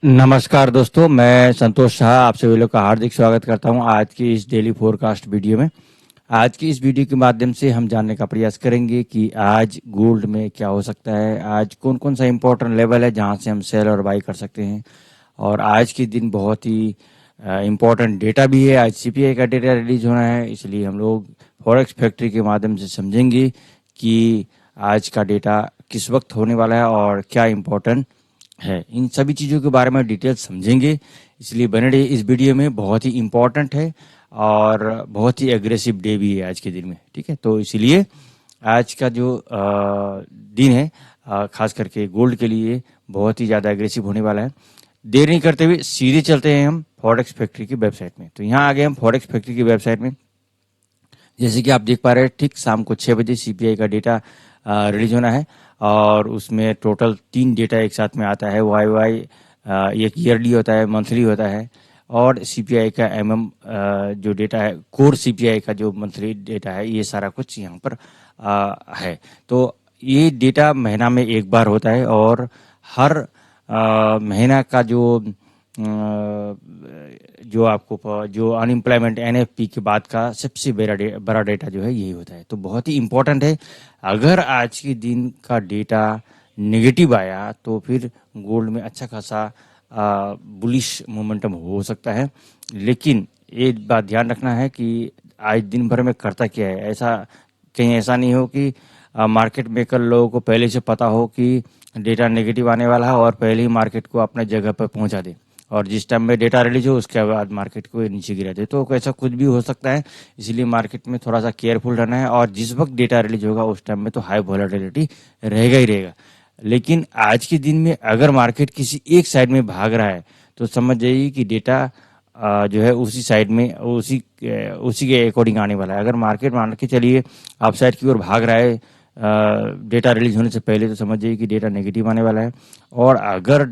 नमस्कार दोस्तों, मैं संतोष शाह आप सभी लोग का हार्दिक स्वागत करता हूं आज की इस डेली फोरकास्ट वीडियो में। आज की इस वीडियो के माध्यम से हम जानने का प्रयास करेंगे कि आज गोल्ड में क्या हो सकता है, आज कौन कौन सा इम्पोर्टेंट लेवल है जहां से हम सेल और बाई कर सकते हैं। और आज के दिन बहुत ही इम्पोर्टेंट डेटा भी है। आज सीपीआई का डेटा रिलीज होना है, इसलिए हम लोग फॉरेक्स फैक्ट्री के माध्यम से समझेंगे कि आज का डेटा किस वक्त होने वाला है और क्या इम्पोर्टेंट है। इन सभी चीज़ों के बारे में डिटेल समझेंगे, इसलिए बने रहिए इस वीडियो में। बहुत ही इम्पोर्टेंट है और बहुत ही एग्रेसिव डे भी है आज के दिन में, ठीक है। तो इसलिए आज का जो दिन है खास करके गोल्ड के लिए बहुत ही ज़्यादा एग्रेसिव होने वाला है। देर नहीं करते हुए सीधे चलते हैं हम फॉरेक्स फैक्ट्री की वेबसाइट में। तो यहाँ आ गए हम फॉरेक्स फैक्ट्री की वेबसाइट में। जैसे कि आप देख पा रहे हैं, ठीक शाम को 6 बजे सीपीआई का डेटा रिलीज होना है और उसमें टोटल 3 डेटा एक साथ में आता है। वाई एक ईयरली होता है, मंथली होता है, और सीपीआई का जो डेटा है, कोर सीपीआई का जो मंथली डेटा है, ये सारा कुछ यहाँ पर है। तो ये डेटा महीना में एक बार होता है और हर महीना का जो आपको जो अनएम्प्लॉयमेंट एनएफपी के बाद का सबसे बड़ा डेटा जो है यही होता है। तो बहुत ही इम्पोर्टेंट है। अगर आज के दिन का डेटा नेगेटिव आया तो फिर गोल्ड में अच्छा खासा बुलिश मोमेंटम हो सकता है। लेकिन एक बात ध्यान रखना है कि आज दिन भर में करता क्या है। ऐसा नहीं हो कि मार्केट मेकर लोगों को पहले से पता हो कि डेटा नेगेटिव आने वाला है और पहले ही मार्केट को अपने जगह पर पहुंचा दे, और जिस टाइम में डेटा रिलीज हो उसके बाद मार्केट को नीचे गिरा दे। तो ऐसा कुछ भी हो सकता है, इसलिए मार्केट में थोड़ा सा केयरफुल रहना है। और जिस वक्त डेटा रिलीज होगा उस टाइम में तो हाई वॉलेटिलिटी रहेगा ही रहेगा। लेकिन आज के दिन में अगर मार्केट किसी एक साइड में भाग रहा है तो समझ जाइए कि डेटा जो है उसी साइड में उसी के अकॉर्डिंग आने वाला है। अगर मार्केट मान के चलिए आप साइड की ओर भाग रहा है डेटा रिलीज होने से पहले, तो समझ जाइए कि डेटा नेगेटिव आने वाला है। और अगर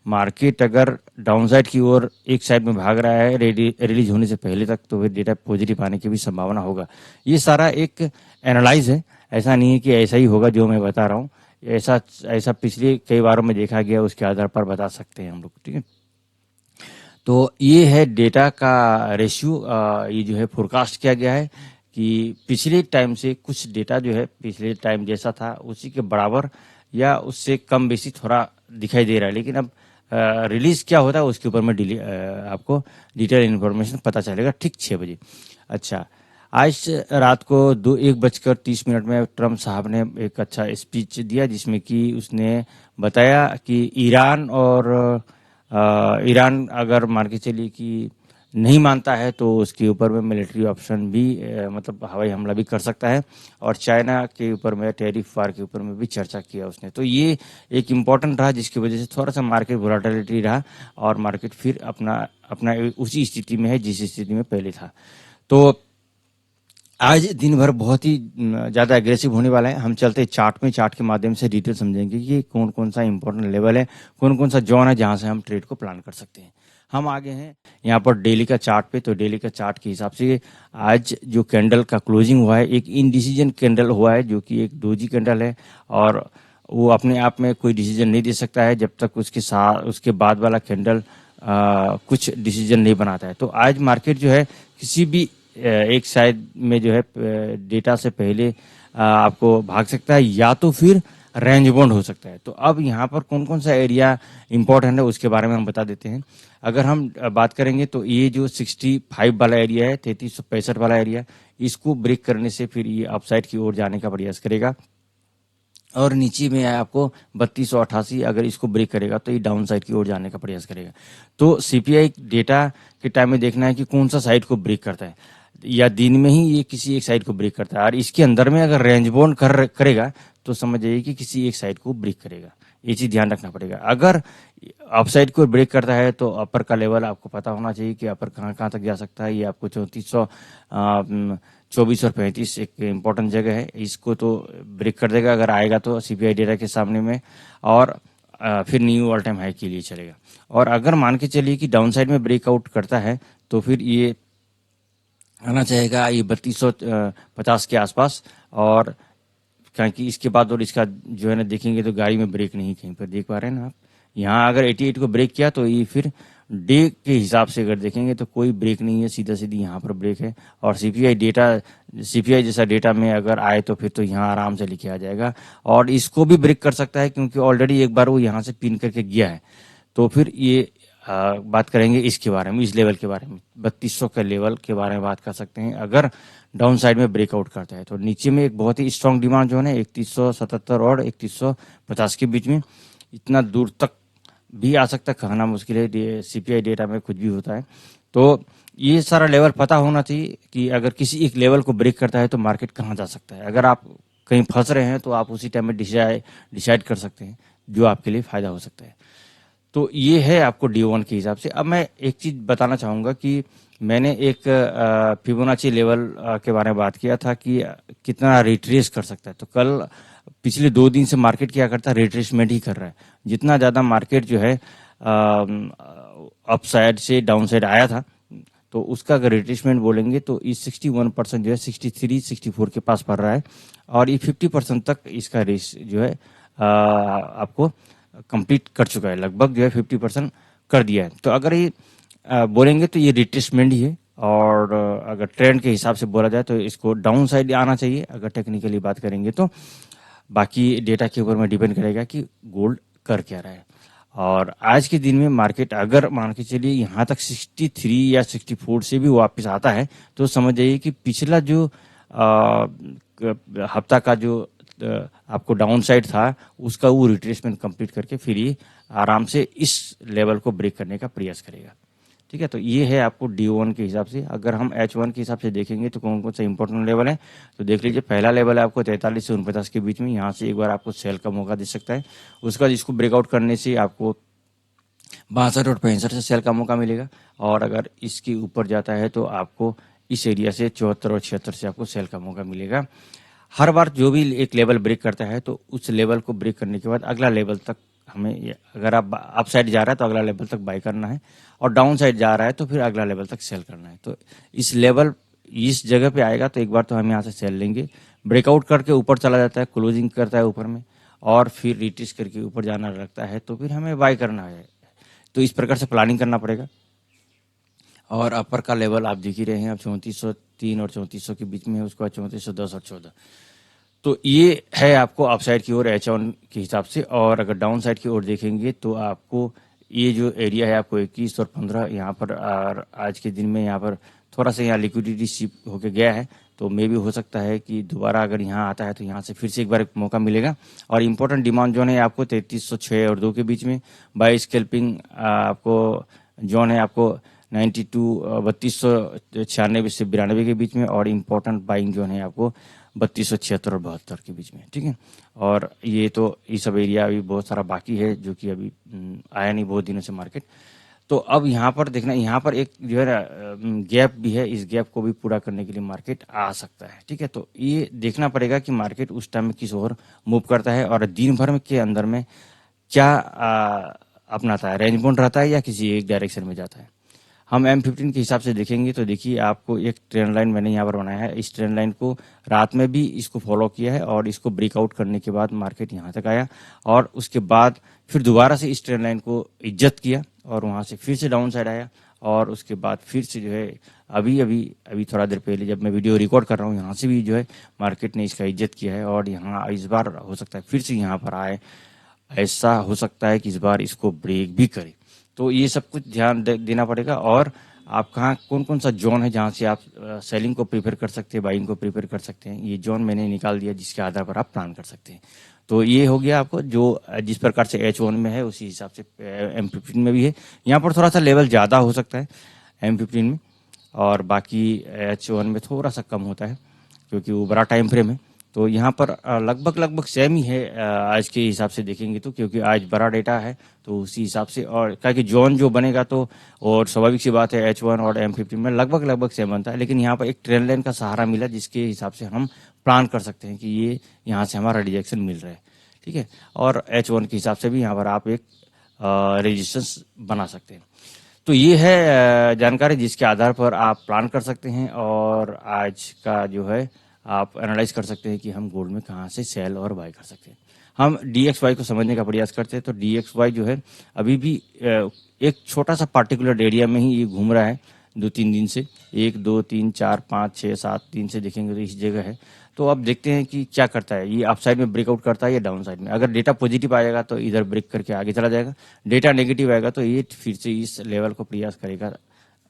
मार्केट डाउन साइड की ओर एक साइड में भाग रहा है रिलीज होने से पहले तक, तो फिर डेटा पॉजिटिव आने की भी संभावना होगा। ये सारा एक एनालाइज है, ऐसा नहीं है कि ऐसा ही होगा जो मैं बता रहा हूँ। ऐसा ऐसा पिछले कई बारों में देखा गया, उसके आधार पर बता सकते हैं हम लोग, ठीक है। तो ये है डेटा का रेशियो। ये जो है फोरकास्ट किया गया है कि पिछले टाइम से कुछ डेटा जो है पिछले टाइम जैसा था उसी के बराबर या उससे कम बेसी थोड़ा दिखाई दे रहा है। लेकिन अब रिलीज क्या होता है उसके ऊपर में आपको डिटेल इन्फॉर्मेशन पता चलेगा ठीक 6 बजे। अच्छा, आज रात को 1:30 में ट्रम्प साहब ने एक अच्छा स्पीच दिया जिसमें कि उसने बताया कि ईरान अगर मान के चलिए कि नहीं मानता है तो उसके ऊपर में मिलिट्री ऑप्शन भी मतलब हवाई हमला भी कर सकता है। और चाइना के ऊपर में टैरिफ वार के ऊपर में भी चर्चा किया उसने। तो ये एक इम्पॉर्टेंट रहा जिसकी वजह से थोड़ा सा मार्केट वोलेटिलिटी रहा और मार्केट फिर अपना अपना उसी स्थिति में है जिस स्थिति में पहले था। तो आज दिन भर बहुत ही ज़्यादा एग्रेसिव होने वाला है। हम चलते चार्ट में, चार्ट के माध्यम से डिटेल समझेंगे कि कौन कौन सा इंपॉर्टेंट लेवल है, कौन कौन सा जोन है जहां से हम ट्रेड को प्लान कर सकते हैं। हम आगे हैं यहाँ पर डेली का चार्ट पे। तो डेली का चार्ट के हिसाब से आज जो कैंडल का क्लोजिंग हुआ है, एक इनडिसीजन कैंडल हुआ है जो कि एक डोजी कैंडल है, और वो अपने आप में कोई डिसीजन नहीं दे सकता है जब तक उसके बाद वाला कैंडल कुछ डिसीजन नहीं बनाता है। तो आज मार्केट जो है किसी भी एक साइड में जो है डेटा से पहले आपको भाग सकता है या तो फिर रेंज बाउंड हो सकता है। तो अब यहाँ पर कौन कौन सा एरिया इंपॉर्टेंट है उसके बारे में हम बता देते हैं। अगर हम बात करेंगे तो ये जो 65 वाला एरिया है, 3365 वाला एरिया, इसको ब्रेक करने से फिर ये अपसाइड की ओर जाने का प्रयास करेगा। और नीचे में है आपको 3288, अगर इसको ब्रेक करेगा तो ये डाउन साइड की ओर जाने का प्रयास करेगा। तो सीपीआई डेटा के टाइम में देखना है कि कौन सा साइड को ब्रेक करता है, या दिन में ही ये किसी एक साइड को ब्रेक करता है। और इसके अंदर में अगर रेंज बाउंड करेगा तो समझ जाइए कि किसी एक साइड को ब्रेक करेगा। ये चीज़ ध्यान रखना पड़ेगा। अगर अपसाइड को ब्रेक करता है तो अपर का लेवल आपको पता होना चाहिए कि अपर कहाँ कहाँ तक जा सकता है। ये आपको 2424 और 35 एक इम्पोर्टेंट जगह है, इसको तो ब्रेक कर देगा अगर आएगा तो सीपीआई डेटा के सामने में, और फिर न्यू ऑल टाइम हाई के लिए चलेगा। और अगर मान के चलिए कि डाउन साइड में ब्रेकआउट करता है तो फिर ये आना चाहेगा ये 3250 के आसपास। और क्योंकि इसके बाद और इसका जो है ना देखेंगे तो गाड़ी में ब्रेक नहीं, कहीं पर देख पा रहे हैं ना आप, यहाँ अगर 88 को ब्रेक किया तो ये फिर डे के हिसाब से अगर देखेंगे तो कोई ब्रेक नहीं है, सीधा सीधी यहाँ पर ब्रेक है। और सीपीआई जैसा डेटा में अगर आए तो फिर तो यहाँ आराम से लिखे आ जाएगा, और इसको भी ब्रेक कर सकता है क्योंकि ऑलरेडी एक बार वो यहाँ से पिन करके गया है। तो फिर ये बात करेंगे इसके बारे में, इस लेवल के बारे में, 3200 के लेवल के बारे में बात कर सकते हैं। अगर डाउन साइड में ब्रेकआउट करता है तो नीचे में एक बहुत ही स्ट्रांग डिमांड जोन है 3177 और 3150 के बीच में, इतना दूर तक भी आ सकता है, कहना मुश्किल है, सीपीआई डेटा में कुछ भी होता है। तो ये सारा लेवल पता होना चाहिए कि अगर किसी एक लेवल को ब्रेक करता है तो मार्केट कहाँ जा सकता है। अगर आप कहीं फंस रहे हैं तो आप उसी टाइम में डिसाइड कर सकते हैं, जो आपके लिए फायदा हो सकता है। तो ये है आपको D1 के हिसाब से। अब मैं एक चीज बताना चाहूंगा कि मैंने एक फिबोनाची लेवल के बारे में बात किया था कि कितना रिट्रेस कर सकता है। तो कल पिछले 2 दिन से मार्केट क्या करता है, रिट्रेसमेंट ही कर रहा है। जितना ज्यादा मार्केट जो है अपसाइड से डाउन साइड आया था, तो उसका अगर रिट्रेसमेंट बोलेंगे तो इस 61% जो है 63-64 के पास पड़ रहा है, और ये 50% तक इसका रेस जो है आपको कंप्लीट कर चुका है, लगभग जो है 50% कर दिया है। तो अगर ये बोलेंगे तो ये रिट्रेसमेंट ही है, और अगर ट्रेंड के हिसाब से बोला जाए तो इसको डाउन साइड आना चाहिए अगर टेक्निकली बात करेंगे तो। बाकी डेटा के ऊपर में डिपेंड करेगा कि गोल्ड कर क्या रहा है। और आज के दिन में मार्केट अगर मान के चलिए यहाँ तक 63 या 64 से भी वापस आता है तो समझ जाइए कि पिछला जो हफ्ता का जो आपको डाउन साइड था उसका वो रिट्रेसमेंट कंप्लीट करके फिर ये आराम से इस लेवल को ब्रेक करने का प्रयास करेगा। ठीक है, तो ये है आपको D1 के हिसाब से। अगर हम H1 के हिसाब से देखेंगे तो कौन कौन सा इंपॉर्टेंट लेवल है, तो देख लीजिए। पहला लेवल है आपको 43 से 49 के बीच में, यहाँ से एक बार आपको सेल का मौका दे सकता है। उसका इसको ब्रेकआउट करने से आपको 62 और 65 से सेल का मौका मिलेगा, और अगर इसके ऊपर जाता है तो आपको इस एरिया से 74 और 76 से आपको सेल का मौका मिलेगा। हर बार जो भी एक लेवल ब्रेक करता है तो उस लेवल को ब्रेक करने के बाद अगला लेवल तक हमें, अगर आप अप साइड जा रहा है तो अगला लेवल तक बाय करना है, और डाउन साइड जा रहा है तो फिर अगला लेवल तक सेल करना है। तो इस लेवल इस जगह पे आएगा तो एक बार तो हम यहाँ से सेल लेंगे, ब्रेकआउट करके ऊपर चला जाता है, क्लोजिंग करता है ऊपर में, और फिर रिट्रेस करके ऊपर जाना लगता है तो फिर हमें बाय करना है। तो इस प्रकार से प्लानिंग करना पड़ेगा। और अपर का लेवल आप देख ही रहे हैं, अब 3403 और 3400 के बीच में है, उसके बाद 3410 और 14। तो ये है आपको अपसाइड की ओर H1 के हिसाब से। और अगर डाउन साइड की ओर देखेंगे तो आपको ये जो एरिया है आपको 21 और 15 यहाँ पर, और आज के दिन में यहाँ पर थोड़ा सा यहाँ लिक्विडिटी शिफ्ट होके गया है, तो मे भी हो सकता है कि दोबारा अगर यहाँ आता है तो यहाँ से फिर से एक बार मौका मिलेगा। और इम्पोर्टेंट डिमांड जोन है आपको 3306 और 2 के बीच में। बाय स्कैल्पिंग आपको जोन है आपको 92 3296 से 92 के बीच में, और इम्पोर्टेंट बाइंग जोन है आपको 3276 और 72 के बीच में। ठीक है, और ये तो ये सब एरिया अभी बहुत सारा बाकी है जो कि अभी आया नहीं बहुत दिनों से मार्केट। तो अब यहाँ पर देखना, यहाँ पर एक जो है गैप भी है, इस गैप को भी पूरा करने के लिए मार्केट आ सकता है। ठीक है, तो ये देखना पड़ेगा कि मार्केट उस टाइम में किस ओर मूव करता है, और दिन भर में के अंदर में क्या अपनाता है, रेंज बाउंड रहता है या किसी एक डायरेक्शन में जाता है। हम M15 के हिसाब से देखेंगे तो देखिए आपको एक ट्रेंड लाइन मैंने यहाँ पर बनाया है। इस ट्रेंड लाइन को रात में भी इसको फॉलो किया है, और इसको ब्रेकआउट करने के बाद मार्केट यहाँ तक आया, और उसके बाद फिर दोबारा से इस ट्रेंड लाइन को इज्जत किया, और वहाँ से फिर से डाउन साइड आया, और उसके बाद फिर से जो है अभी थोड़ा देर पहले जब मैं वीडियो रिकॉर्ड कर रहा हूँ यहाँ से भी जो है मार्केट ने इसका इज्जत किया है, और यहाँ इस बार हो सकता है फिर से यहाँ पर आए, ऐसा हो सकता है कि इस बार इसको ब्रेक भी करे। तो ये सब कुछ ध्यान देना पड़ेगा। और आप कहाँ कौन कौन सा जोन है जहाँ से आप सेलिंग को प्रीफर कर सकते हैं, बाइंग को प्रीफर कर सकते हैं, ये जोन मैंने निकाल दिया जिसके आधार पर आप प्लान कर सकते हैं। तो ये हो गया आपको जो जिस प्रकार से H1 में है उसी हिसाब से M15 में भी है। यहाँ पर थोड़ा सा लेवल ज़्यादा हो सकता है M15 में, और बाकी H1 में थोड़ा सा कम होता है क्योंकि वो बड़ा टाइम फ्रेम है। तो यहाँ पर लगभग सेम ही है आज के हिसाब से देखेंगे तो, क्योंकि आज बड़ा डेटा है तो उसी हिसाब से, और क्या कि जोन जो बनेगा तो, और स्वाभाविक सी बात है H1 और M15 में लगभग सेम बनता है, लेकिन यहाँ पर एक ट्रेंड लाइन का सहारा मिला जिसके हिसाब से हम प्लान कर सकते हैं कि ये यहाँ से हमारा रिजेक्शन मिल रहा है। ठीक है, और H1 के हिसाब से भी यहाँ पर आप एक रेजिस्टेंस बना सकते हैं। तो ये है जानकारी जिसके आधार पर आप प्लान कर सकते हैं, और आज का जो है आप एनालाइज कर सकते हैं कि हम गोल्ड में कहाँ से सेल और बाय कर सकते हैं। हम DXY को समझने का प्रयास करते हैं, तो DXY जो है अभी भी एक छोटा सा पार्टिकुलर एरिया में ही ये घूम रहा है 2-3 दिन से। 1 2 3 4 5 6 7 दिन से देखेंगे तो इस जगह है। तो अब देखते हैं कि क्या करता है, ये अप साइड में ब्रेकआउट करता है या डाउन साइड में। अगर डेटा पॉजिटिव आएगा तो इधर ब्रेक करके आगे चला जाएगा, डेटा नेगेटिव आएगा तो ये फिर से इस लेवल को प्रयास करेगा,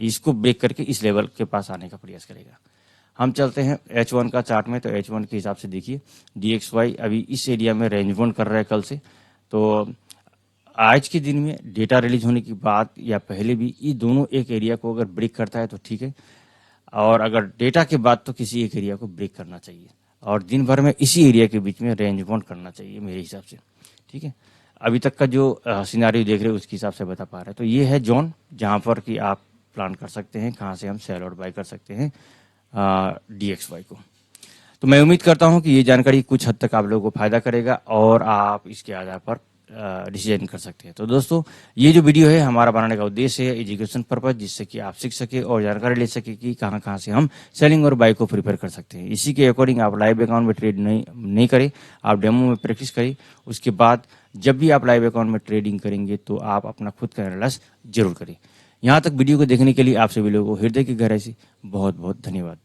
इसको ब्रेक करके इस लेवल के पास आने का प्रयास करेगा। हम चलते हैं H1 का चार्ट में, तो H1 के हिसाब से देखिए DXY अभी इस एरिया में रेंज बाउंड कर रहा है कल से। तो आज के दिन में डेटा रिलीज होने की बात या पहले भी ये दोनों एक एरिया को अगर ब्रेक करता है तो ठीक है, और अगर डेटा के बाद तो किसी एक एरिया को ब्रेक करना चाहिए और दिन भर में इसी एरिया के बीच में रेंज बाउंड करना चाहिए मेरे हिसाब से। ठीक है, अभी तक का जो सिनारियो देख रहे हो उसके हिसाब से बता पा रहे हैं। तो ये है जोन जहाँ पर कि आप प्लान कर सकते हैं कहाँ से हम सेल और बाय कर सकते हैं DXY को। तो मैं उम्मीद करता हूं कि ये जानकारी कुछ हद तक आप लोगों को फायदा करेगा और आप इसके आधार पर डिसीजन कर सकते हैं। तो दोस्तों, ये जो वीडियो है हमारा बनाने का उद्देश्य है एजुकेशन पर्पज, जिससे कि आप सीख सके और जानकारी ले सके कि कहाँ कहाँ से हम सेलिंग और बाई को प्रिपेयर कर सकते हैं। इसी के अकॉर्डिंग आप लाइव अकाउंट में ट्रेड नहीं करें, आप डेमो में प्रैक्टिस करें। उसके बाद जब भी आप लाइव अकाउंट में ट्रेडिंग करेंगे तो आप अपना खुद का एनालाइज जरूर करें। यहाँ तक वीडियो को देखने के लिए आप सभी लोगों को हृदय की गहराई से बहुत बहुत धन्यवाद।